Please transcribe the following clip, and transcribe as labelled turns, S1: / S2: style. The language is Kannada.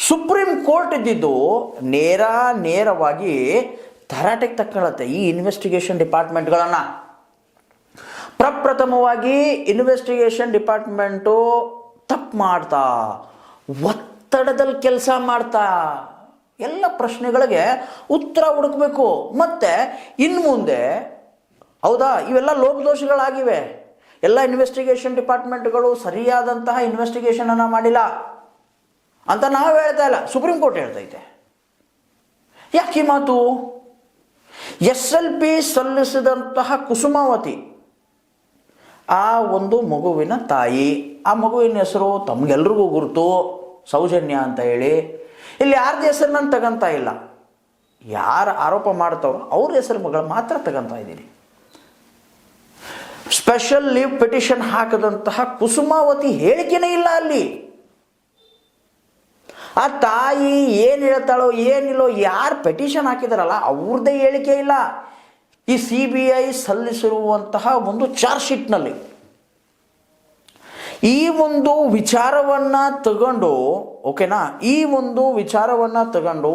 S1: ಸುಪ್ರೀಂ ಕೋರ್ಟ್ ಇದ್ದಿದ್ದು ನೇರವಾಗಿ ತರಾಟೆಗೆ ತಕ್ಕೊಳ್ಳುತ್ತೆ ಈ ಇನ್ವೆಸ್ಟಿಗೇಷನ್ ಡಿಪಾರ್ಟ್ಮೆಂಟ್ಗಳನ್ನು. ಪ್ರಪ್ರಥಮವಾಗಿ ಇನ್ವೆಸ್ಟಿಗೇಷನ್ ಡಿಪಾರ್ಟ್ಮೆಂಟು ತಪ್ಪು ಮಾಡ್ತಾ, ಒತ್ತಡದಲ್ಲಿ ಕೆಲಸ ಮಾಡ್ತಾ, ಎಲ್ಲ ಪ್ರಶ್ನೆಗಳಿಗೆ ಉತ್ತರ ಹುಡುಕಬೇಕು. ಮತ್ತು ಇನ್ನು ಮುಂದೆ ಹೌದಾ ಇವೆಲ್ಲ ಲೋಪದೋಷಗಳಾಗಿವೆ, ಎಲ್ಲ ಇನ್ವೆಸ್ಟಿಗೇಷನ್ ಡಿಪಾರ್ಟ್ಮೆಂಟ್ಗಳು ಸರಿಯಾದಂತಹ ಇನ್ವೆಸ್ಟಿಗೇಷನನ್ನು ಮಾಡಿಲ್ಲ ಅಂತ ನಾವು ಹೇಳ್ತಾ ಇಲ್ಲ, ಸುಪ್ರೀಂ ಕೋರ್ಟ್ ಹೇಳ್ತೈತೆ. ಯಾಕೆ ಈ ಮಾತು? SLP ಸಲ್ಲಿಸಿದಂತಹ ಕುಸುಮಾವತಿ ಆ ಒಂದು ಮಗುವಿನ ತಾಯಿ, ಆ ಮಗುವಿನ ಹೆಸರು ತಮಗೆಲ್ರಿಗೂ ಗುರುತು, ಸೌಜನ್ಯ ಅಂತ ಹೇಳಿ. ಇಲ್ಲಿ ಯಾರ್ದು ಹೆಸರನ್ನ ತಗೊಂತ ಇಲ್ಲ, ಯಾರು ಆರೋಪ ಮಾಡ್ತಾರೋ ಅವ್ರ ಹೆಸರು ಮಗಳು ಮಾತ್ರ ತಗೊಂತ ಇದ್ದೀನಿ. ಸ್ಪೆಷಲ್ ಲೀವ್ ಪಿಟಿಷನ್ ಹಾಕದಂತಹ ಕುಸುಮಾವತಿ ಹೇಳಿಕೆನೇ ಇಲ್ಲ ಅಲ್ಲಿ. ಆ ತಾಯಿ ಏನು ಹೇಳ್ತಾಳೋ ಏನಿಲ್ಲೋ, ಯಾರು ಪೆಟಿಷನ್ ಹಾಕಿದಾರಲ್ಲ ಅವ್ರದ್ದೇ ಹೇಳಿಕೆ ಇಲ್ಲ ಈ CBI ಸಲ್ಲಿಸಿರುವಂತಹ ಒಂದು ಚಾರ್ಜ್ ಶೀಟ್ನಲ್ಲಿ. ಈ ಒಂದು ವಿಚಾರವನ್ನು ತಗೊಂಡು ಓಕೆನಾ, ಈ ಒಂದು ವಿಚಾರವನ್ನು ತಗೊಂಡು